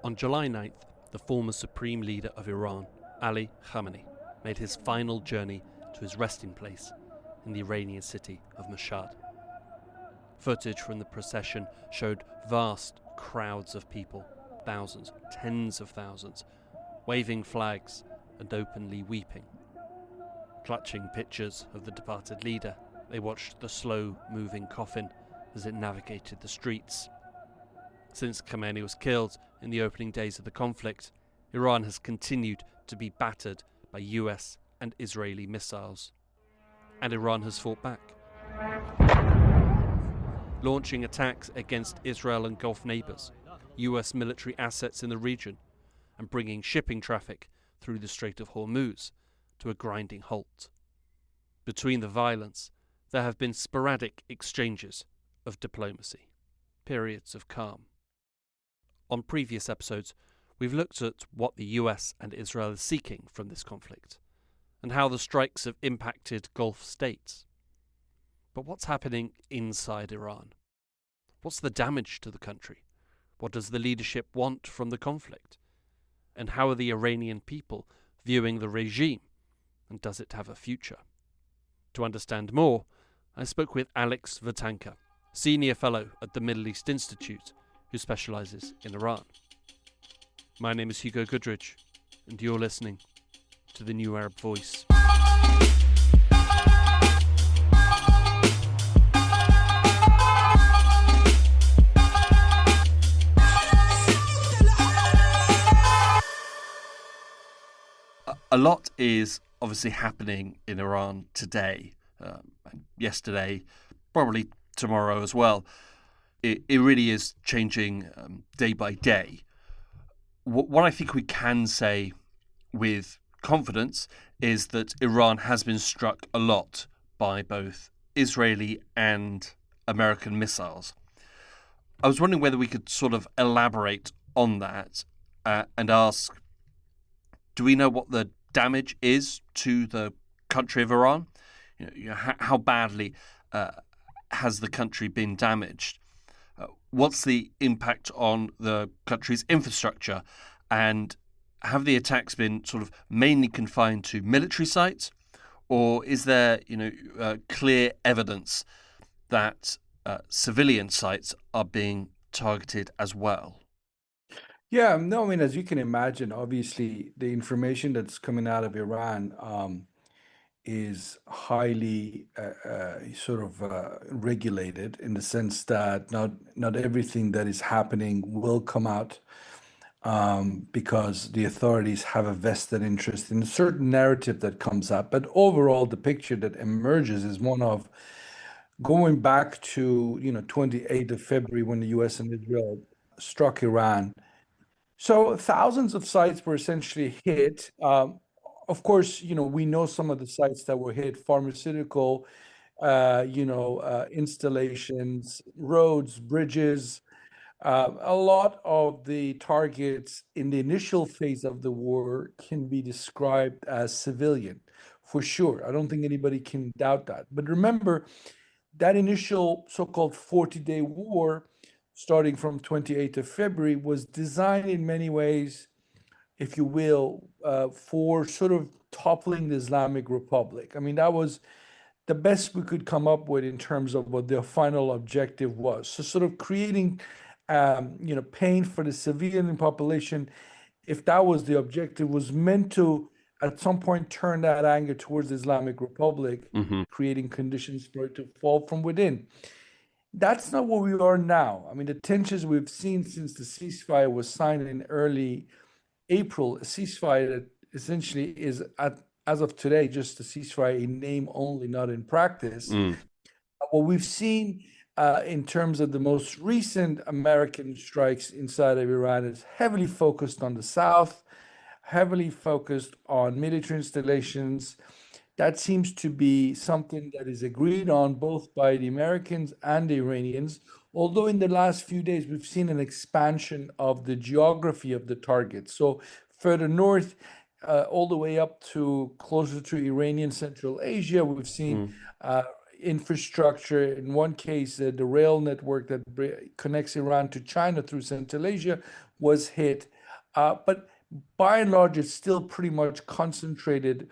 On July 9th, the former supreme leader of Iran, Ali Khamenei, made his final journey to his resting place in the Iranian city of Mashhad. Footage from the procession showed vast crowds of people, thousands, tens of thousands, waving flags and openly weeping. Clutching pictures of the departed leader, they watched the slow-moving coffin as it navigated the streets. Since Khamenei was killed in the opening days of the conflict, Iran has continued to be battered by US and Israeli missiles. And Iran has fought back, launching attacks against Israel and Gulf neighbours, US military assets in the region, and bringing shipping traffic through the Strait of Hormuz to a grinding halt. Between the violence, there have been sporadic exchanges of diplomacy, periods of calm. On previous episodes, we've looked at what the US and Israel are seeking from this conflict, and how the strikes have impacted Gulf states. But what's happening inside Iran? What's the damage to the country? What does the leadership want from the conflict? And how are the Iranian people viewing the regime? And does it have a future? To understand more, I spoke with Alex Vatanka, Senior Fellow at the Middle East Institute, who specialises in Iran. My name is Hugo Goodridge, and you're listening to The New Arab Voice. A lot is obviously happening in Iran today, and yesterday, probably tomorrow as well. It really is changing day by day. What I think we can say with confidence is that Iran has been struck a lot by both Israeli and American missiles. I was wondering whether we could sort of elaborate on that and ask, do we know what the damage is to the country of Iran? How badly has the country been damaged? What's the impact on the country's infrastructure? And have the attacks been sort of mainly confined to military sites? Or is there, clear evidence that civilian sites are being targeted as well? Yeah, no, I mean, as you can imagine, obviously, the information that's coming out of Iran is highly regulated in the sense that not everything that is happening will come out because the authorities have a vested interest in a certain narrative that comes up. But overall, the picture that emerges is one of going back to 28th of February when the U.S. and Israel struck Iran. So thousands of sites were essentially hit. Of course, we know some of the sites that were hit: pharmaceutical, installations, roads, bridges. A lot of the targets in the initial phase of the war can be described as civilian, for sure. I don't think anybody can doubt that. But remember, that initial so-called 40-day war, starting from 28th of February, was designed in many ways, if you will, for sort of toppling the Islamic Republic. I mean, that was the best we could come up with in terms of what their final objective was. So sort of creating, pain for the civilian population, if that was the objective, was meant to, at some point, turn that anger towards the Islamic Republic, creating conditions for it to fall from within. That's not where we are now. I mean, the tensions we've seen since the ceasefire was signed in early April, a ceasefire that essentially is, as of today, just a ceasefire in name only, not in practice. What we've seen in terms of the most recent American strikes inside of Iran is heavily focused on the south, heavily focused on military installations. That seems to be something that is agreed on both by the Americans and the Iranians, although in the last few days we've seen an expansion of the geography of the targets. So further north, all the way up to closer to Iranian Central Asia, we've seen infrastructure. In one case, the rail network that connects Iran to China through Central Asia was hit. But by and large, it's still pretty much concentrated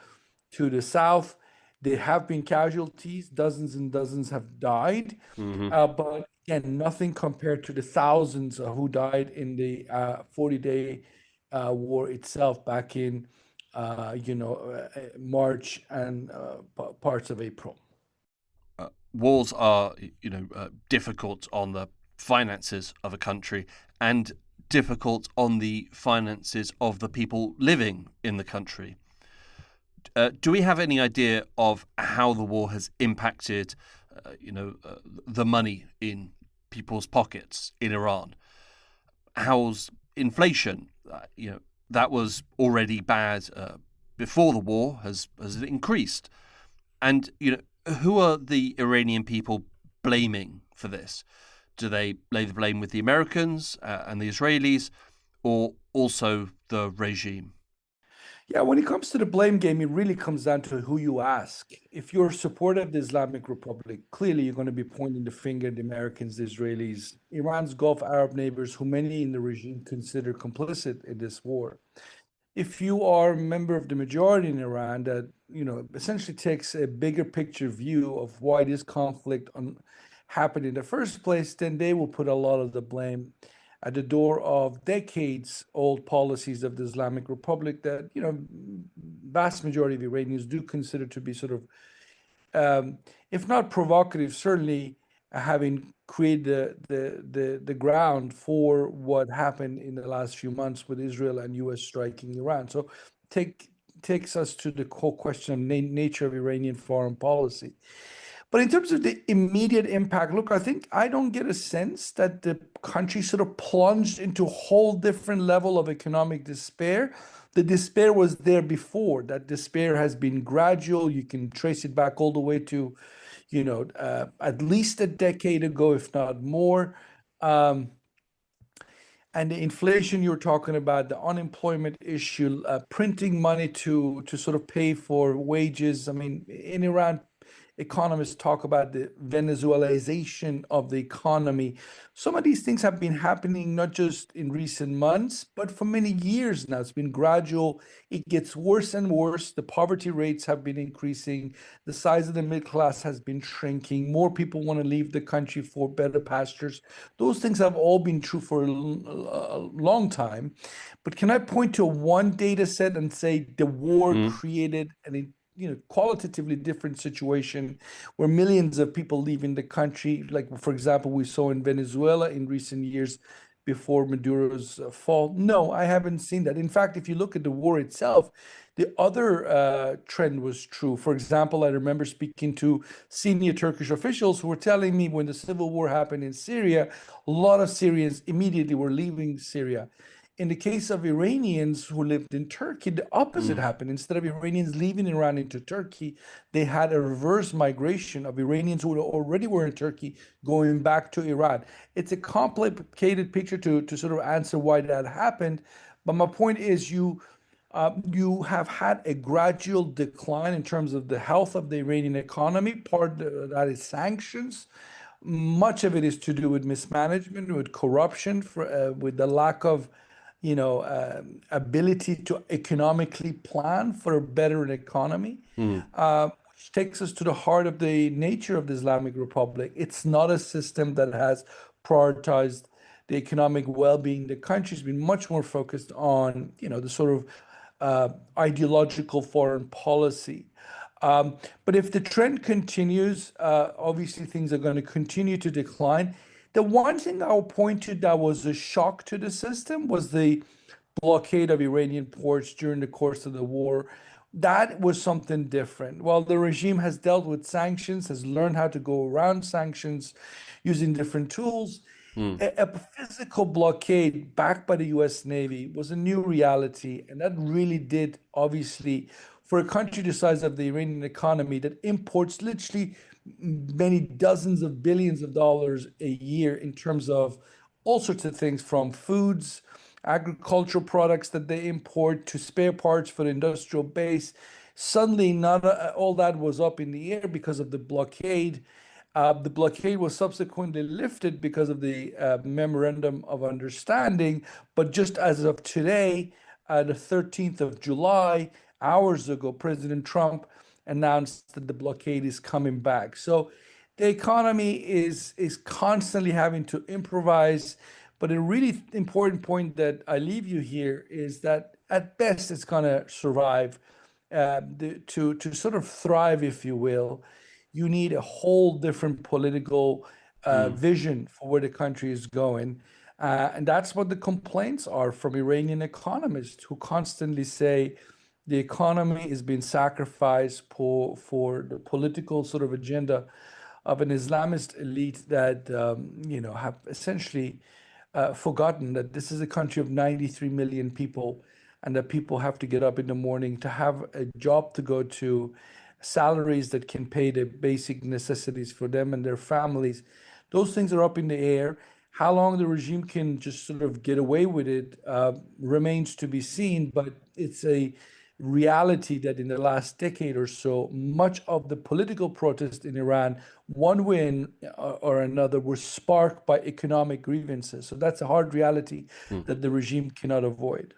to the south. There have been casualties, dozens and dozens have died, Hmm. but again, nothing compared to the thousands who died in the 40-day war itself back in, March and parts of April. Wars are, difficult on the finances of a country and difficult on the finances of the people living in the country. Do we have any idea of how the war has impacted, the money in people's pockets in Iran? How's inflation? That was already bad before the war. Has it increased? And who are the Iranian people blaming for this? Do they lay the blame with the Americans and the Israelis, or also the regime? Yeah, when it comes to the blame game, it really comes down to who you ask. If you're supportive of the Islamic Republic, clearly you're going to be pointing the finger at the Americans, the Israelis, Iran's Gulf Arab neighbors, who many in the regime consider complicit in this war. If you are a member of the majority in Iran that, essentially takes a bigger picture view of why this conflict happened in the first place, then they will put a lot of the blame at the door of decades old policies of the Islamic Republic that, vast majority of Iranians do consider to be sort of, if not provocative, certainly having created the ground for what happened in the last few months with Israel and US striking Iran. So takes us to the whole question of nature of Iranian foreign policy. But in terms of the immediate impact, look, I don't get a sense that the country sort of plunged into a whole different level of economic despair. The despair was there before. That despair has been gradual. You can trace it back all the way to, at least a decade ago, if not more. And the inflation you're talking about, the unemployment issue, printing money to sort of pay for wages. I mean, in Iran, economists talk about the Venezuelization of the economy. Some of these things have been happening not just in recent months, but for many years now. It's been gradual. It gets worse and worse. The poverty rates have been increasing. The size of the middle class has been shrinking. More people want to leave the country for better pastures. Those things have all been true for a long time. But can I point to one data set and say the war Mm. created an qualitatively different situation where millions of people leaving the country, like, for example, we saw in Venezuela in recent years before Maduro's fall? No, I haven't seen that. In fact, if you look at the war itself, the other trend was true. For example, I remember speaking to senior Turkish officials who were telling me when the civil war happened in Syria, a lot of Syrians immediately were leaving Syria. In the case of Iranians who lived in Turkey, the opposite Mm. happened. Instead of Iranians leaving Iran into Turkey, they had a reverse migration of Iranians who already were in Turkey going back to Iran. It's a complicated picture to sort of answer why that happened. But my point is you have had a gradual decline in terms of the health of the Iranian economy. Part of that is sanctions. Much of it is to do with mismanagement, with corruption, with the lack of ability to economically plan for a better economy, Mm. which takes us to the heart of the nature of the Islamic Republic. It's not a system that has prioritized the economic well-being. The country's been much more focused on, the sort of ideological foreign policy. But if the trend continues, obviously things are going to continue to decline. The one thing I'll point to that was a shock to the system was the blockade of Iranian ports during the course of the war. That was something different. While the regime has dealt with sanctions, has learned how to go around sanctions using different tools, Mm. a physical blockade backed by the US Navy was a new reality. And that really did, obviously, for a country the size of the Iranian economy that imports literally many dozens of billions of dollars a year in terms of all sorts of things from foods, agricultural products that they import to spare parts for the industrial base. Suddenly, not all that was up in the air because of the blockade. The blockade was subsequently lifted because of the memorandum of understanding. But just as of today, the 13th of July, hours ago, President Trump announced that the blockade is coming back. So the economy is constantly having to improvise. But a really important point that I leave you here is that at best it's going to survive. To sort of thrive, if you will, you need a whole different political Mm, vision for where the country is going. And that's what the complaints are from Iranian economists who constantly say the economy is being sacrificed for the political sort of agenda of an Islamist elite that, have essentially forgotten that this is a country of 93 million people and that people have to get up in the morning to have a job to go to, salaries that can pay the basic necessities for them and their families. Those things are up in the air. How long the regime can just sort of get away with it remains to be seen, but it's a reality that in the last decade or so, much of the political protest in Iran, one way or another, were sparked by economic grievances. So that's a hard reality mm. that the regime cannot avoid.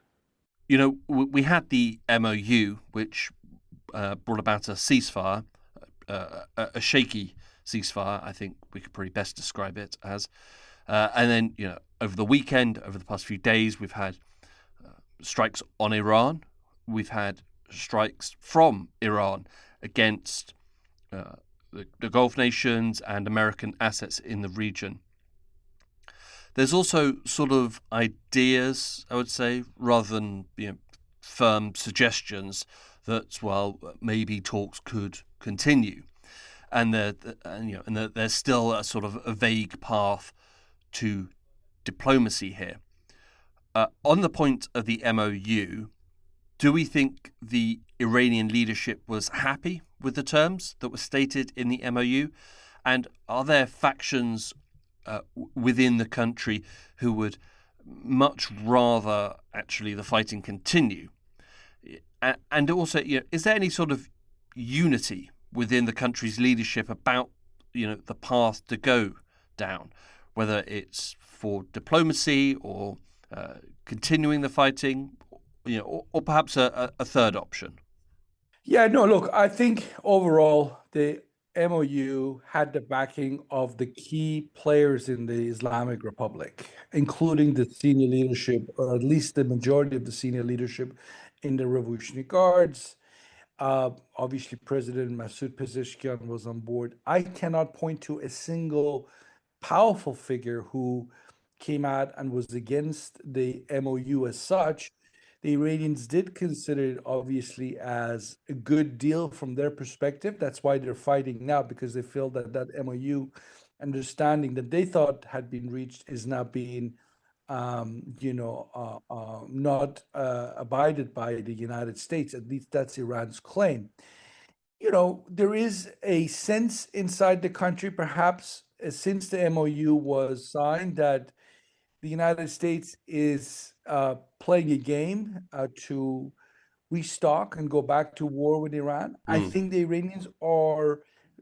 We had the MOU, which brought about a ceasefire, a shaky ceasefire, I think we could probably best describe it as. And then, over the weekend, over the past few days, we've had strikes on Iran. We've had strikes from Iran against the Gulf nations and American assets in the region. There's also sort of ideas, I would say, rather than firm suggestions that, well, maybe talks could continue, and that there's still a sort of a vague path to diplomacy here. On the point of the MOU, do we think the Iranian leadership was happy with the terms that were stated in the MOU? And are there factions within the country who would much rather actually the fighting continue? And also, is there any sort of unity within the country's leadership about, the path to go down, whether it's for diplomacy or continuing the fighting, or perhaps a third option? Yeah, no, look, I think overall the MOU had the backing of the key players in the Islamic Republic, including the senior leadership, or at least the majority of the senior leadership in the Revolutionary Guards. Obviously, President Masoud Pezeshkian was on board. I cannot point to a single powerful figure who came out and was against the MOU as such. The Iranians did consider it obviously as a good deal from their perspective. That's why they're fighting now, because they feel that that MOU understanding that they thought had been reached is now being, not abided by the United States. At least that's Iran's claim. There is a sense inside the country, perhaps since the MOU was signed, that the United States is playing a game to restock and go back to war with Iran. I Mm, think the Iranians are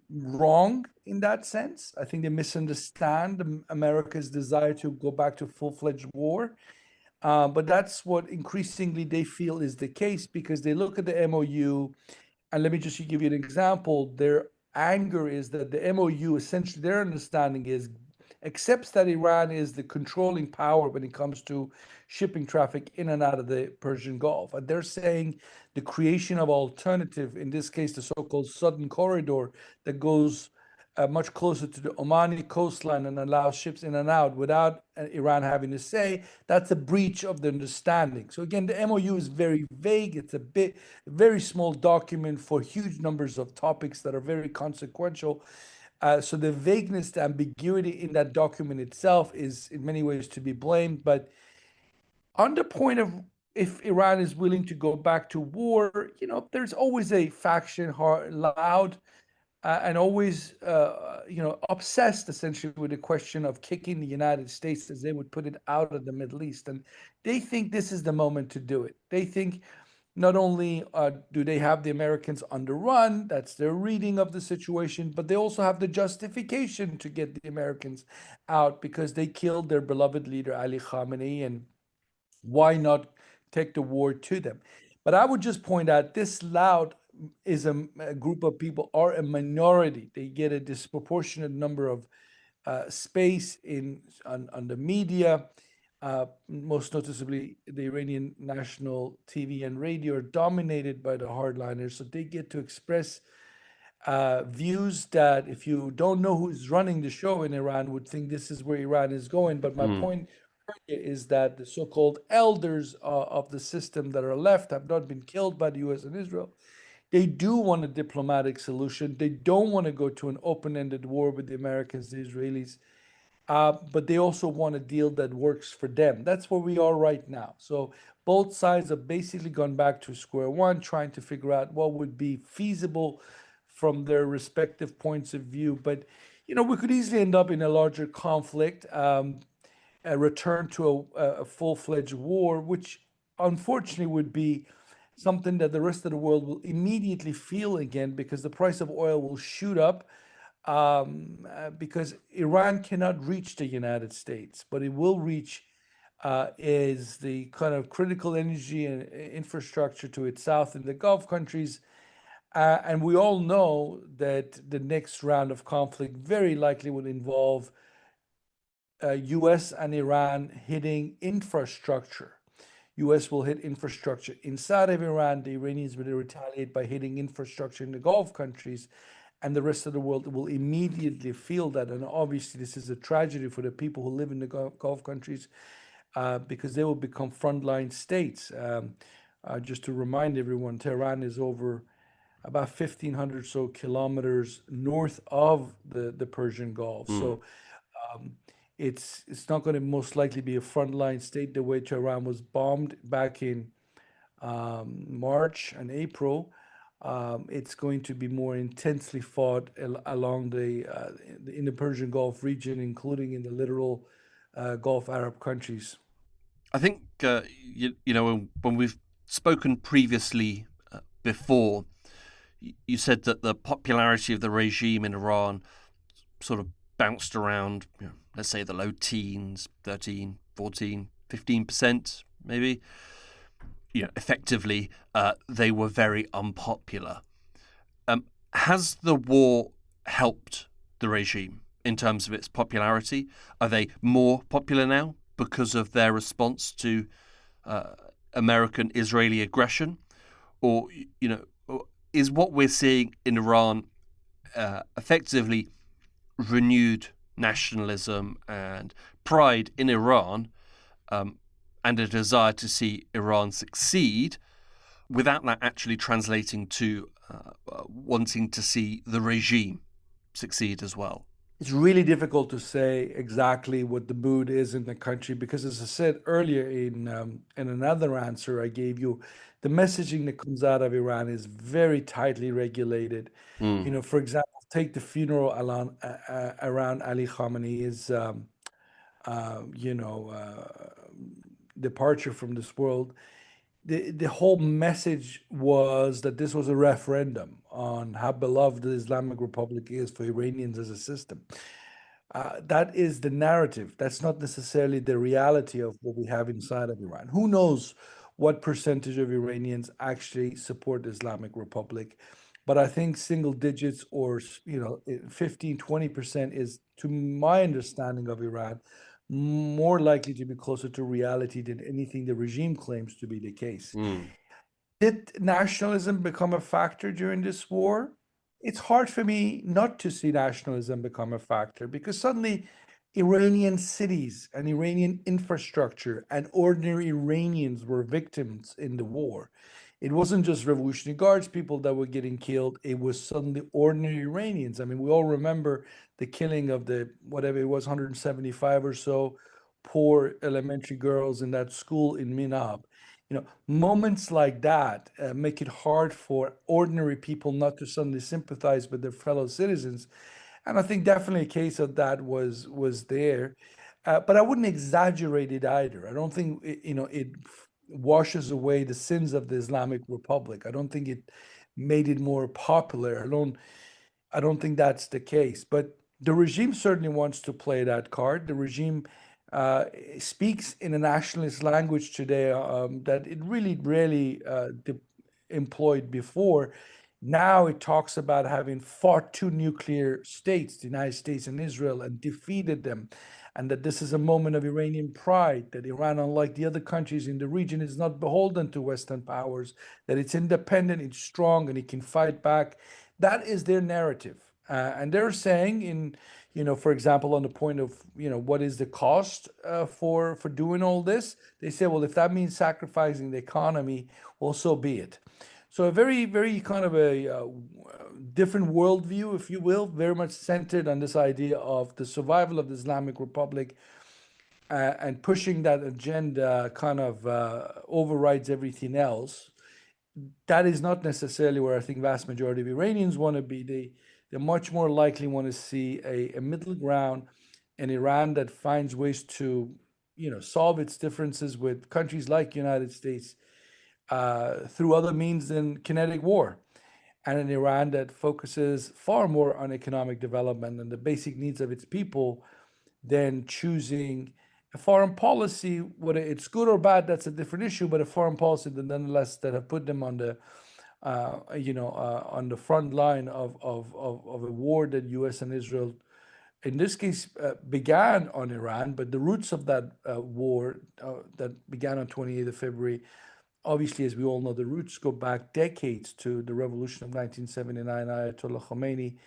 wrong in that sense. I think they misunderstand America's desire to go back to full-fledged war. But that's what increasingly they feel is the case because they look at the MOU, and let me just give you an example. Their anger is that the MOU, essentially, their understanding is accepts that Iran is the controlling power when it comes to shipping traffic in and out of the Persian Gulf. And they're saying the creation of alternative, in this case, the so-called Southern Corridor that goes much closer to the Omani coastline and allows ships in and out without Iran having to say, that's a breach of the understanding. So again, the MOU is very vague. It's a very small document for huge numbers of topics that are very consequential. So the vagueness, the ambiguity in that document itself is in many ways to be blamed. But on the point of if Iran is willing to go back to war, there's always a faction loud and always, obsessed essentially with the question of kicking the United States, as they would put it, out of the Middle East. And they think this is the moment to do it. They think not only do they have the Americans on the run, that's their reading of the situation, but they also have the justification to get the Americans out because they killed their beloved leader, Ali Khamenei, and why not take the war to them? But I would just point out this loud is a group of people are a minority. They get a disproportionate number of space on the media. Most noticeably, the Iranian national TV and radio are dominated by the hardliners, so they get to express views that, if you don't know who's running the show in Iran, would think this is where Iran is going. But my Mm. point is that the so-called elders of the system that are left have not been killed by the U.S. and Israel. They do want a diplomatic solution. They don't want to go to an open-ended war with the Americans, the Israelis, but they also want a deal that works for them. That's where we are right now. So both sides have basically gone back to square one, trying to figure out what would be feasible from their respective points of view. But we could easily end up in a larger conflict, a return to a full-fledged war, which unfortunately would be something that the rest of the world will immediately feel again because the price of oil will shoot up, because Iran cannot reach the United States, but it will reach is the kind of critical energy and infrastructure to its south in the Gulf countries. And we all know that the next round of conflict very likely will involve US and Iran hitting infrastructure. US will hit infrastructure inside of Iran. The Iranians will retaliate by hitting infrastructure in the Gulf countries, and the rest of the world will immediately feel that. And obviously, this is a tragedy for the people who live in the Gulf countries, because they will become frontline states. Just to remind everyone, Tehran is over about 1,500 so kilometers north of the Persian Gulf. Mm. So it's not going to most likely be a frontline state the way Tehran was bombed back in March and April. It's going to be more intensely fought along in the Persian Gulf region, including in the littoral Gulf Arab countries. I think when we've spoken previously before, you said that the popularity of the regime in Iran sort of bounced around, let's say the low teens, 13, 14, 15%, maybe. Effectively, they were very unpopular. Has the war helped the regime in terms of its popularity? Are they more popular now because of their response to American-Israeli aggression? Or, is what we're seeing in Iran effectively renewed nationalism and pride in Iran, and a desire to see Iran succeed, without that actually translating to wanting to see the regime succeed as well? It's really difficult to say exactly what the mood is in the country because, as I said earlier in another answer I gave you, the messaging that comes out of Iran is very tightly regulated. Mm. For example, take the funeral around Ali Khamenei's departure from this world. The whole message was that this was a referendum on how beloved the Islamic Republic is for Iranians as a system. That is the narrative. That's not necessarily the reality of what we have inside of Iran. Who knows what percentage of Iranians actually support the Islamic Republic? But I think single digits, or 15, 20% is, to my understanding of Iran, more likely to be closer to reality than anything the regime claims to be the case. Mm. Did nationalism become a factor during this war? It's hard for me not to see nationalism become a factor because suddenly Iranian cities and Iranian infrastructure and ordinary Iranians were victims in the war. It wasn't just Revolutionary Guards people that were getting killed. It was suddenly ordinary Iranians. I mean, we all remember the killing of the, whatever it was, 175 or so poor elementary girls in that school in Minab. Moments like that make it hard for ordinary people not to suddenly sympathize with their fellow citizens. And I think definitely a case of that was there. But I wouldn't exaggerate it either. I don't think it washes away the sins of the Islamic Republic. I don't think it made it more popular. I don't think that's the case. But the regime certainly wants to play that card. The regime uh, speaks in a nationalist language today that it really rarely employed before. Now it talks about having fought two nuclear states, the United States and Israel, and defeated them. And that this is a moment of Iranian pride, that Iran, unlike the other countries in the region, is not beholden to Western powers, that it's independent, it's strong, and it can fight back. That is their narrative. And they're saying for example, on the point of, what is the cost for doing all this? They say, well, if that means sacrificing the economy, well, so be it. So a very, very kind of a different worldview, if you will, very much centered on this idea of the survival of the Islamic Republic, and pushing that agenda kind of overrides everything else. That is not necessarily where I think vast majority of Iranians want to be. They much more likely want to see a middle ground, an Iran that finds ways to, solve its differences with countries like United States through other means than kinetic war, and an Iran that focuses far more on economic development and the basic needs of its people than choosing a foreign policy. Whether it's good or bad, that's a different issue, but a foreign policy that nonetheless that have put them on the front line of a war that U.S. and Israel, in this case, began on Iran, but the roots of that war that began on 28th of February, obviously, as we all know, the roots go back decades to the revolution of 1979, Ayatollah Khamenei,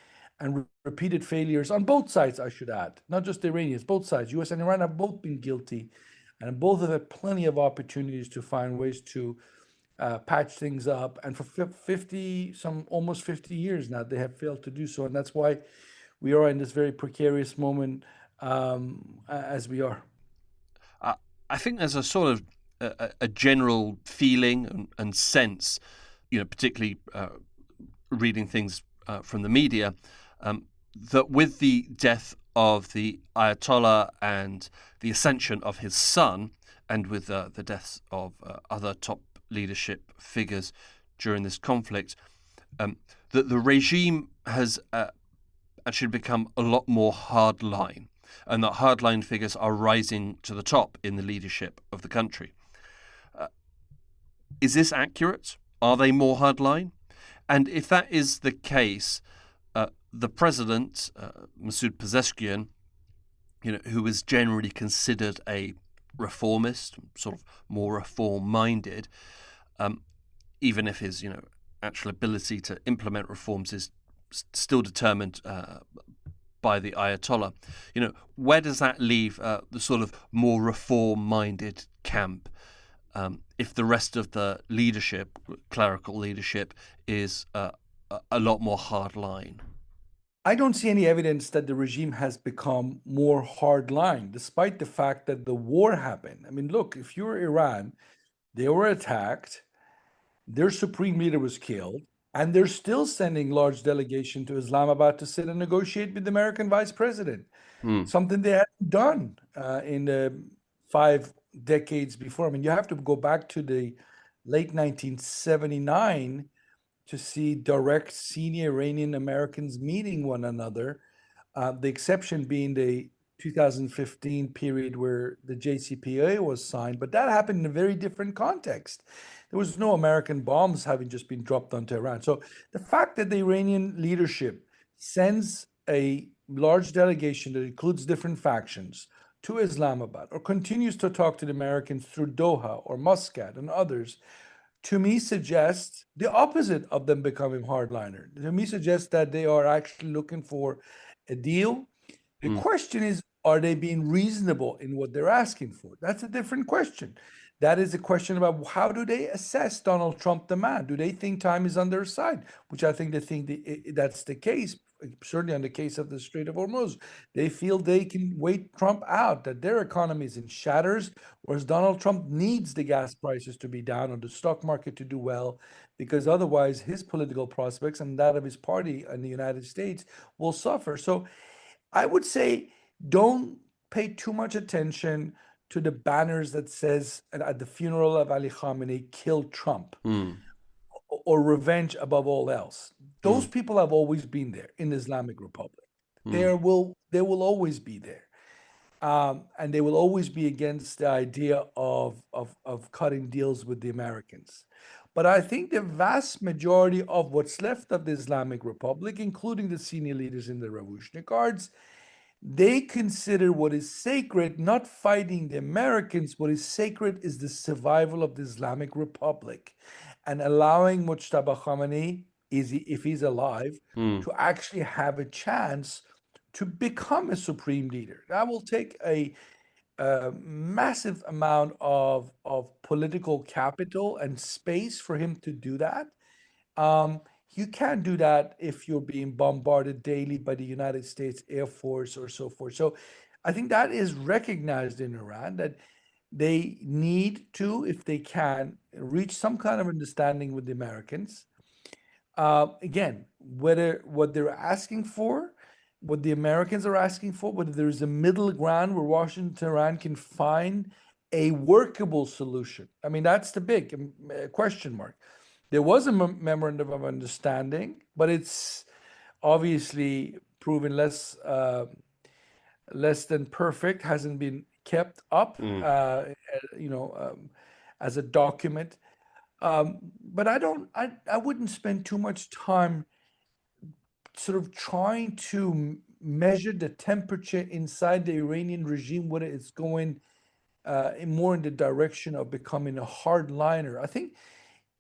and repeated failures on both sides, I should add, not just the Iranians, both sides. US and Iran have both been guilty, and both have had plenty of opportunities to find ways to patch things up. And for 50, almost 50 years now, they have failed to do so. And that's why we are in this very precarious moment as we are. I think there's a sort of a general feeling and sense, particularly reading things from the media, that with the death of the Ayatollah and the ascension of his son, and with the deaths of other top leadership figures during this conflict, that the regime has actually become a lot more hardline, and that hardline figures are rising to the top in the leadership of the country. Is this accurate? Are they more hardline? And if that is the case, the president, Masoud Pezeshkian, who is generally considered a reformist, sort of more reform-minded, even if his actual ability to implement reforms is still determined by the Ayatollah. Where does that leave the sort of more reform-minded camp if the rest of the leadership, clerical leadership, is a lot more hardline? I don't see any evidence that the regime has become more hardline, despite the fact that the war happened. I mean, look, if you're Iran, they were attacked, their supreme leader was killed, and they're still sending large delegation to Islamabad to sit and negotiate with the American vice president, something they hadn't done in the 5 decades before. I mean, you have to go back to the late 1979 to see direct senior Iranian Americans meeting one another, the exception being the 2015 period where the JCPOA was signed, but that happened in a very different context. There was no American bombs having just been dropped onto Iran. So the fact that the Iranian leadership sends a large delegation that includes different factions to Islamabad, or continues to talk to the Americans through Doha or Muscat and others, to me suggests the opposite of them becoming hardliner. To me suggests that they are actually looking for a deal. The question is, are they being reasonable in what they're asking for? That's a different question. That is a question about how do they assess Donald Trump the man? Do they think time is on their side? Which I think they think that's the case, certainly on the case of the Strait of Hormuz. They feel they can wait Trump out, that their economy is in shatters, whereas Donald Trump needs the gas prices to be down or the stock market to do well, because otherwise his political prospects and that of his party in the United States will suffer. So I would say don't pay too much attention to the banners that says at the funeral of Ali Khamenei, "Kill Trump," Mm. or "Revenge above all else." Those Mm. people have always been there in the Islamic Republic. Mm. They will always be there. And they will always be against the idea of cutting deals with the Americans. But I think the vast majority of what's left of the Islamic Republic, including the senior leaders in the Revolutionary Guards, they consider what is sacred not fighting the Americans. What is sacred is the survival of the Islamic Republic and allowing Mujtaba Khamenei, if he's alive, Mm. to actually have a chance to become a supreme leader. That will take a massive amount of political capital and space for him to do that. Um, you can't do that if you're being bombarded daily by the United States Air Force or so forth. So I think that is recognized in Iran that they need to, if they can, reach some kind of understanding with the Americans. Again, whether what they're asking for, what the Americans are asking for, whether there's a middle ground where Washington and Tehran can find a workable solution. I mean, that's the big question mark. There was a memorandum of understanding, but it's obviously proven less than perfect, hasn't been kept up, Mm. you know, as a document. But I wouldn't spend too much time sort of trying to measure the temperature inside the Iranian regime, whether it's going more in the direction of becoming a hardliner. I think,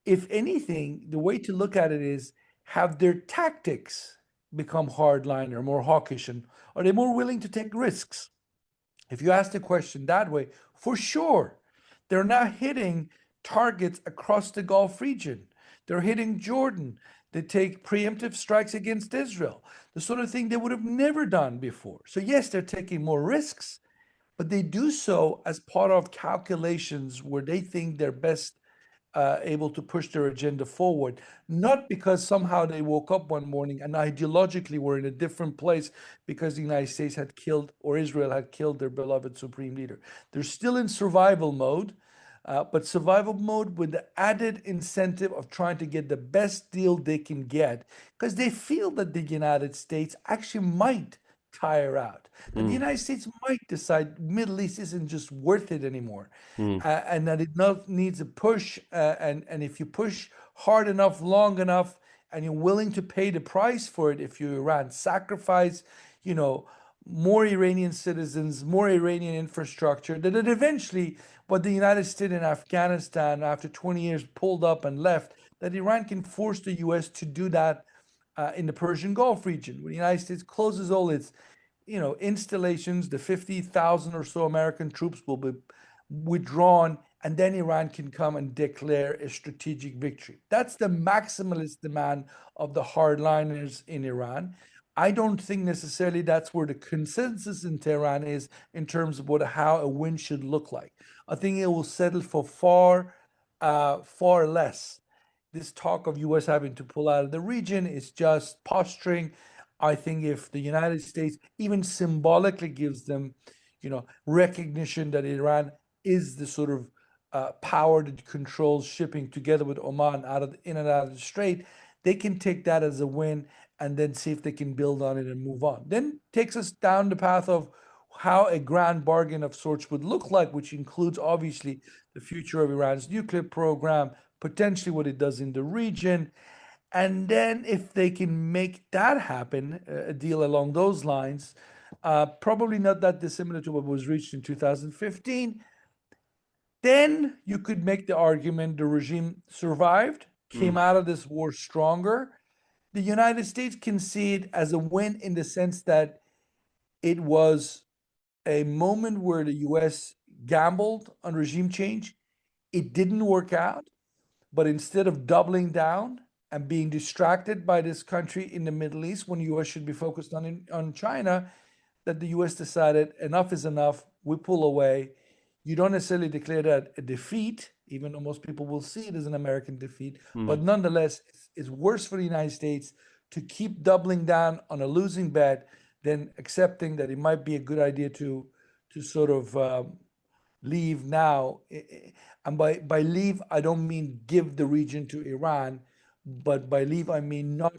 if anything, the way to look at it is, have their tactics become hardliner, more hawkish, and are they more willing to take risks? If you ask the question that way, for sure, they're now hitting targets across the Gulf region. They're hitting Jordan. They take preemptive strikes against Israel, the sort of thing they would have never done before. So, yes, they're taking more risks, but they do so as part of calculations where they think they're best able to push their agenda forward, not because somehow they woke up one morning and ideologically were in a different place because the United States had killed or Israel had killed their beloved supreme leader. They're still in survival mode, but survival mode with the added incentive of trying to get the best deal they can get because they feel that the United States actually might tire out, that the Mm. United States might decide Middle East isn't just worth it anymore, Mm. and that it not needs a push. And if you push hard enough, long enough, and you're willing to pay the price for it, if you Iran sacrifice, you know, more Iranian citizens, more Iranian infrastructure, that it eventually, what the United States in Afghanistan after 20 years pulled up and left, that Iran can force the U.S. to do that in the Persian Gulf region, when the United States closes all its, installations, the 50,000 or so American troops will be withdrawn, and then Iran can come and declare a strategic victory. That's the maximalist demand of the hardliners in Iran. I don't think necessarily that's where the consensus in Tehran is in terms of how a win should look like. I think it will settle for far less. This talk of U.S. having to pull out of the region is just posturing. I think if the United States even symbolically gives them, recognition that Iran is the sort of power that controls shipping together with Oman in and out of the Strait, they can take that as a win and then see if they can build on it and move on. Then takes us down the path of how a grand bargain of sorts would look like, which includes obviously the future of Iran's nuclear program, potentially what it does in the region. And then if they can make that happen, a deal along those lines, probably not that dissimilar to what was reached in 2015, then you could make the argument the regime survived, came Mm. out of this war stronger. The United States can see it as a win in the sense that it was a moment where the US gambled on regime change. It didn't work out, but instead of doubling down and being distracted by this country in the Middle East when the US should be focused on China, that the US decided enough is enough, we pull away. You don't necessarily declare that a defeat, even though most people will see it as an American defeat, Mm. but nonetheless, it's worse for the United States to keep doubling down on a losing bet than accepting that it might be a good idea to sort of leave now, and by leave, I don't mean give the region to Iran, but by leave, I mean not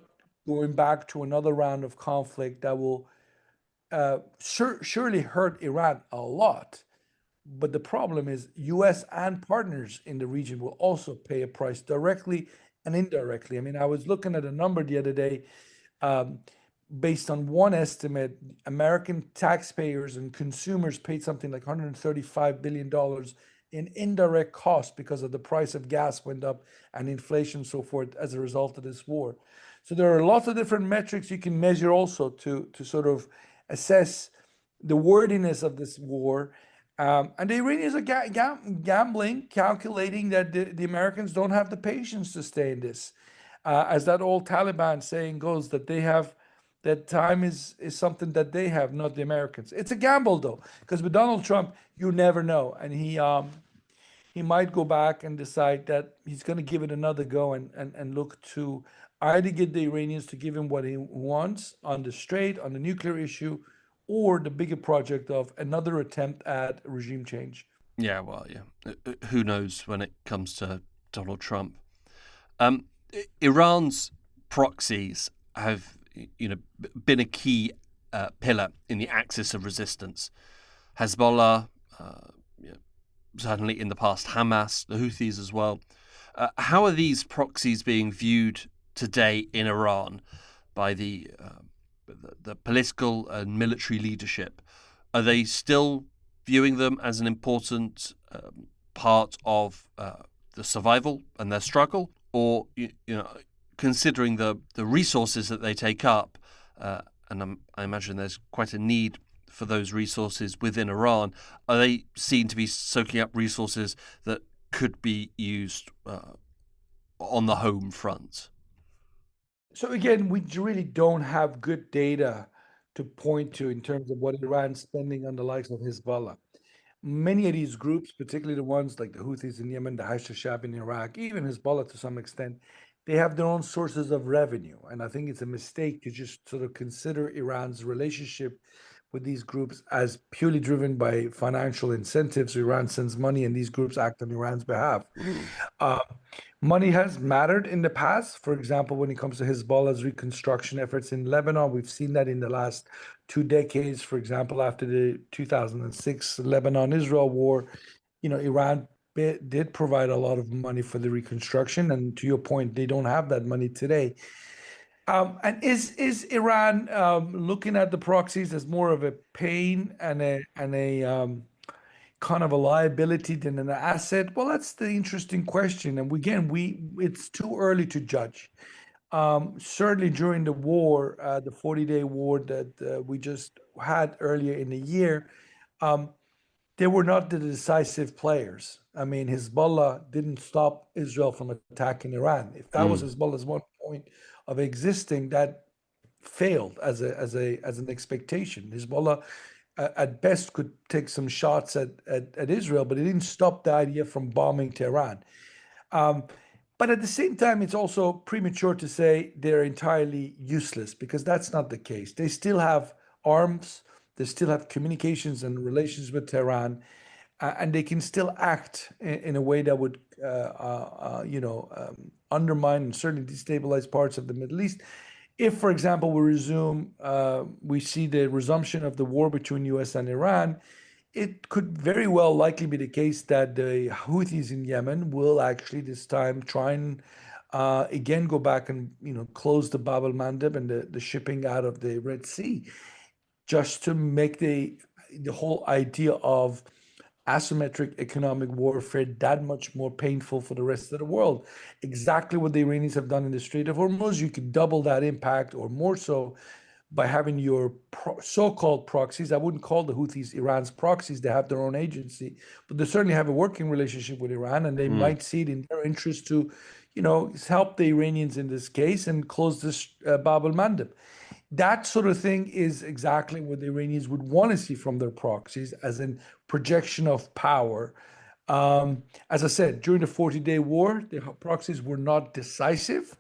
going back to another round of conflict that will surely hurt Iran a lot. But the problem is, US and partners in the region will also pay a price directly and indirectly. I mean, I was looking at a number the other day. Um, Based on one estimate, American taxpayers and consumers paid something like $135 billion in indirect costs because of the price of gas went up and inflation and so forth as a result of this war. So there are lots of different metrics you can measure also to sort of assess the wordiness of this war. And the Iranians are gambling, calculating that the Americans don't have the patience to stay in this. As that old Taliban saying goes, that they have that time is something that they have, not the Americans. It's a gamble though, because with Donald Trump, you never know, and he might go back and decide that he's going to give it another go and look to either get the Iranians to give him what he wants on the Strait, on the nuclear issue, or the bigger project of another attempt at regime change. Yeah, well, yeah. Who knows when it comes to Donald Trump? Um, Iran's proxies have, been a key pillar in the axis of resistance. Hezbollah, you know, certainly in the past, Hamas, the Houthis as well. How are these proxies being viewed today in Iran by the political and military leadership? Are they still viewing them as an important part of the survival and their struggle, or considering the resources that they take up, and I imagine there's quite a need for those resources within Iran, are they seen to be soaking up resources that could be used on the home front? So again, we really don't have good data to point to in terms of what Iran's spending on the likes of Hezbollah. Many of these groups, particularly the ones like the Houthis in Yemen, the Hashd al-Shaabi in Iraq, even Hezbollah to some extent, they have their own sources of revenue. And I think it's a mistake to just sort of consider Iran's relationship with these groups as purely driven by financial incentives. Iran sends money and these groups act on Iran's behalf. Mm. Uh, Money has mattered in the past. For example, when it comes to Hezbollah's reconstruction efforts in Lebanon, we've seen that in the last 2 decades. For example, after the 2006 Lebanon-Israel war, Iran did provide a lot of money for the reconstruction. And to your point, they don't have that money today. And is Iran looking at the proxies as more of a pain and a kind of a liability than an asset? Well, that's the interesting question. And again, it's too early to judge. Certainly during the war, the 40-day war that we just had earlier in the year, um, they were not the decisive players. I mean, Hezbollah didn't stop Israel from attacking Iran. If that was Mm. Hezbollah's one point of existing, that failed as an expectation. Hezbollah, at best, could take some shots at Israel, but it didn't stop the idea from bombing Tehran. Um, but at the same time, it's also premature to say they're entirely useless because that's not the case. They still have arms, they still have communications and relations with Tehran, and they can still act in a way that would, undermine and certainly destabilize parts of the Middle East. If, for example, we see the resumption of the war between US and Iran, it could very well likely be the case that the Houthis in Yemen will actually this time try and again go back and close the Bab el Mandeb and the shipping out of the Red Sea, just to make the whole idea of asymmetric economic warfare that much more painful for the rest of the world. Exactly what the Iranians have done in the Strait of Hormuz. You could double that impact or more so by having your so-called proxies. I wouldn't call the Houthis Iran's proxies. They have their own agency, but they certainly have a working relationship with Iran, and they Mm. might see it in their interest to, help the Iranians in this case and close this Bab el Mandeb. That sort of thing is exactly what the Iranians would want to see from their proxies as a projection of power. As I said, during the 40-day war, the proxies were not decisive.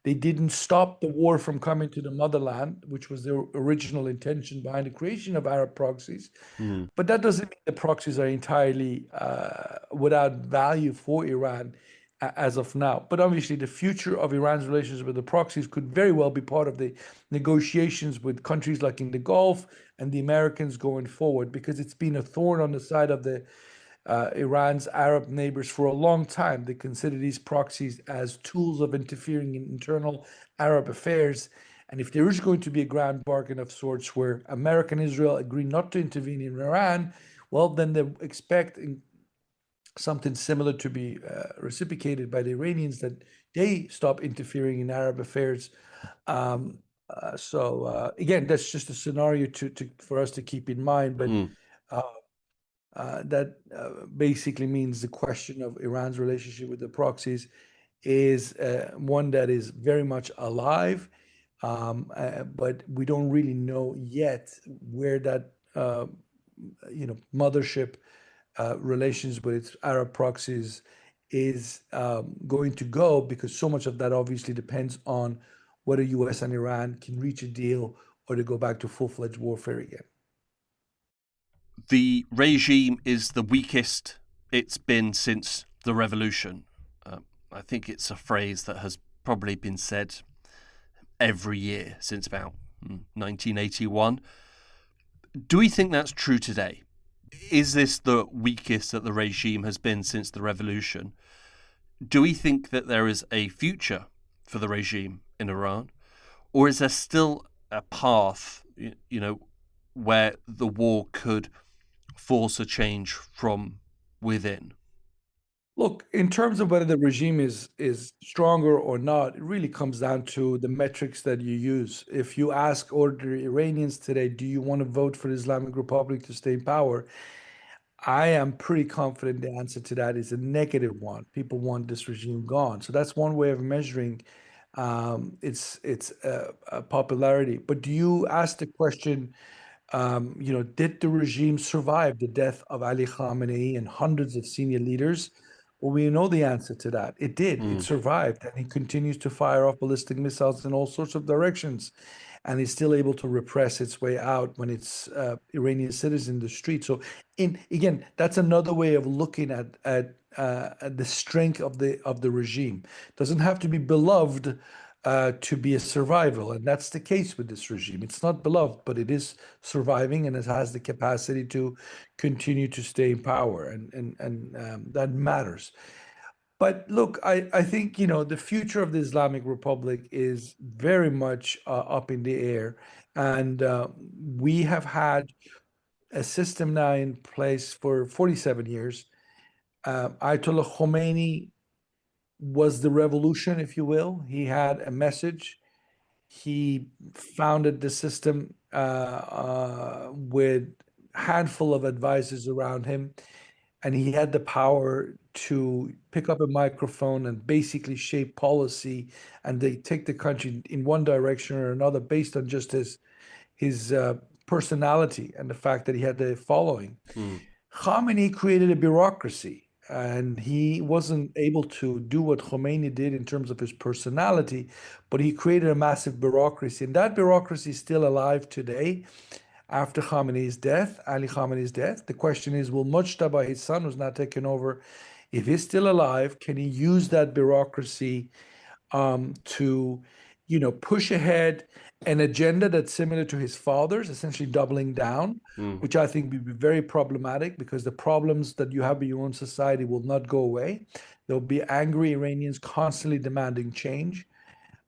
They didn't stop the war from coming to the motherland, which was their original intention behind the creation of Arab proxies. Mm. But that doesn't mean the proxies are entirely without value for Iran as of now. But obviously, the future of Iran's relations with the proxies could very well be part of the negotiations with countries like in the Gulf and the Americans going forward, because it's been a thorn on the side of the Iran's Arab neighbors for a long time. They consider these proxies as tools of interfering in internal Arab affairs. And if there is going to be a grand bargain of sorts where America and Israel agree not to intervene in Iran, well, then they expect something similar to be reciprocated by the Iranians, that they stop interfering in Arab affairs. Again, that's just a scenario for us to keep in mind. But Mm. uh, that basically means the question of Iran's relationship with the proxies is one that is very much alive, but we don't really know yet where that mothership relations with its Arab proxies is going to go, because so much of that obviously depends on whether U.S. and Iran can reach a deal or to go back to full-fledged warfare again. The regime is the weakest it's been since the revolution. I think it's a phrase that has probably been said every year since about 1981. Do we think that's true today? Is this the weakest that the regime has been since the revolution? Do we think that there is a future for the regime in Iran? Or is there still a path, where the war could force a change from within? Look, in terms of whether the regime is stronger or not, it really comes down to the metrics that you use. If you ask ordinary Iranians today, do you want to vote for the Islamic Republic to stay in power? I am pretty confident the answer to that is a negative one. People want this regime gone. So that's one way of measuring its popularity. But do you ask the question, did the regime survive the death of Ali Khamenei and hundreds of senior leaders? Well, we know the answer to that. It did. It Mm. survived, and it continues to fire off ballistic missiles in all sorts of directions, and is still able to repress its way out when it's Iranian citizens in the street. So, again, that's another way of looking at the strength of the regime. Doesn't have to be beloved to be a survival, and that's the case with this regime. It's not beloved, but it is surviving, and it has the capacity to continue to stay in power, and that matters. But look, I think the future of the Islamic Republic is very much up in the air, and we have had a system now in place for 47 years. Ayatollah Khomeini was the revolution, if you will. He had a message. He founded the system with a handful of advisors around him, and he had the power to pick up a microphone and basically shape policy, and they take the country in one direction or another based on just his personality and the fact that he had the following. Mm. Khamenei created a bureaucracy, and he wasn't able to do what Khomeini did in terms of his personality, but he created a massive bureaucracy, and that bureaucracy is still alive today after Khamenei's death, Ali Khamenei's death. The question is, will Mujtaba, his son, who's now taken over, if he's still alive, can he use that bureaucracy to, push ahead an agenda that's similar to his father's, essentially doubling down, Mm. which I think would be very problematic, because the problems that you have in your own society will not go away. There'll be angry Iranians constantly demanding change.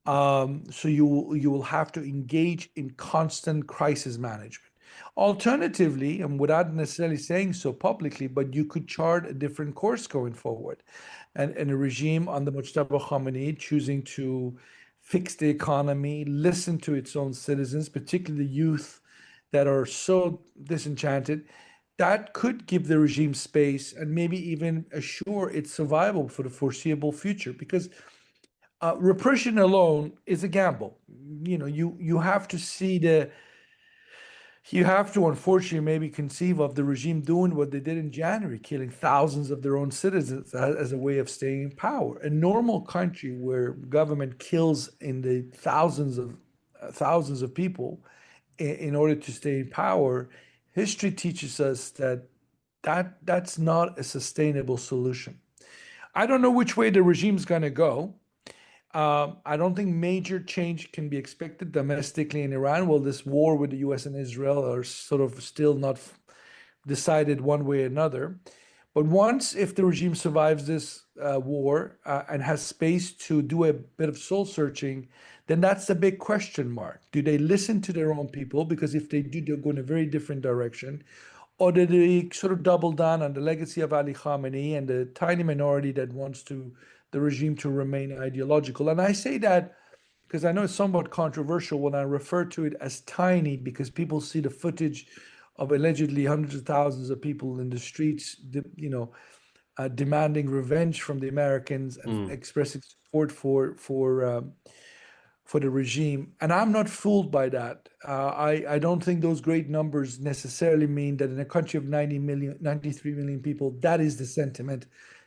So you will have to engage in constant crisis management. Alternatively, and without necessarily saying so publicly, but you could chart a different course going forward, and a regime under Mujtaba Khamenei choosing to fix the economy, listen to its own citizens, particularly the youth that are so disenchanted, that could give the regime space and maybe even assure its survival for the foreseeable future. Because repression alone is a gamble. You have to see You have to, unfortunately, maybe conceive of the regime doing what they did in January, killing thousands of their own citizens as a way of staying in power. A normal country where government kills in the thousands of people in order to stay in power, history teaches us that's not a sustainable solution. I don't know which way the regime's going to go. I don't think major change can be expected domestically in Iran. Well, this war with the US and Israel are sort of still not decided one way or another. But once, if the regime survives this war and has space to do a bit of soul searching, then that's the big question mark. Do they listen to their own people? Because if they do, they'll go in a very different direction. Or do they sort of double down on the legacy of Ali Khamenei and the tiny minority that wants the regime to remain ideological? And I say that because I know it's somewhat controversial when I refer to it as tiny, because people see the footage of allegedly hundreds of thousands of people in the streets, demanding revenge from the Americans and expressing support for the regime. And I'm not fooled by that. I don't think those great numbers necessarily mean that in a country of 93 million people, that is the sentiment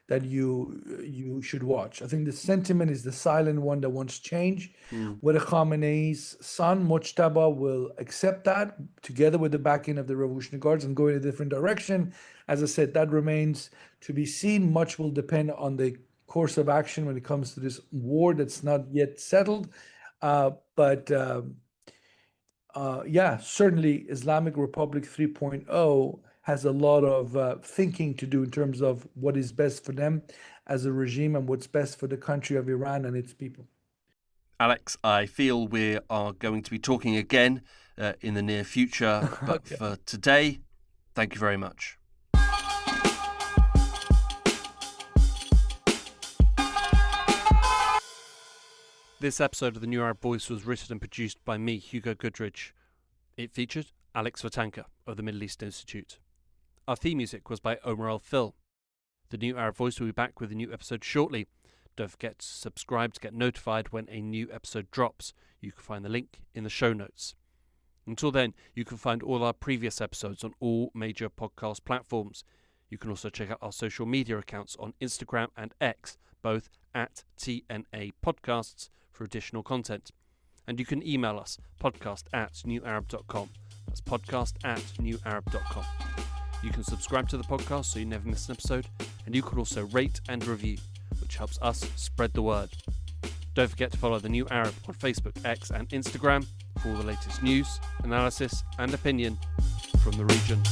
that you should watch. I think the sentiment is the silent one that wants change. Whether Khamenei's son, Mojtaba, will accept that together with the backing of the Revolutionary Guards and go in a different direction. As I said, that remains to be seen. Much will depend on the course of action when it comes to this war that's not yet settled. Yeah, certainly Islamic Republic 3.0 has a lot of thinking to do in terms of what is best for them as a regime and what's best for the country of Iran and its people. Alex, I feel we are going to be talking again in the near future, but Okay. for today, thank you very much. This episode of The New Arab Voice was written and produced by me, Hugo Goodridge. It featured Alex Vatanka of the Middle East Institute. Our theme music was by Omar Al-Fil. The New Arab Voice will be back with a new episode shortly. Don't forget to subscribe to get notified when a new episode drops. You can find the link in the show notes. Until then, you can find all our previous episodes on all major podcast platforms. You can also check out our social media accounts on Instagram and X, both at TNA Podcasts, for additional content. And you can email us, podcast@newarab.com. That's podcast@newarab.com. You can subscribe to the podcast so you never miss an episode, and you can also rate and review, which helps us spread the word. Don't forget to follow The New Arab on Facebook, X and Instagram for all the latest news, analysis and opinion from the region.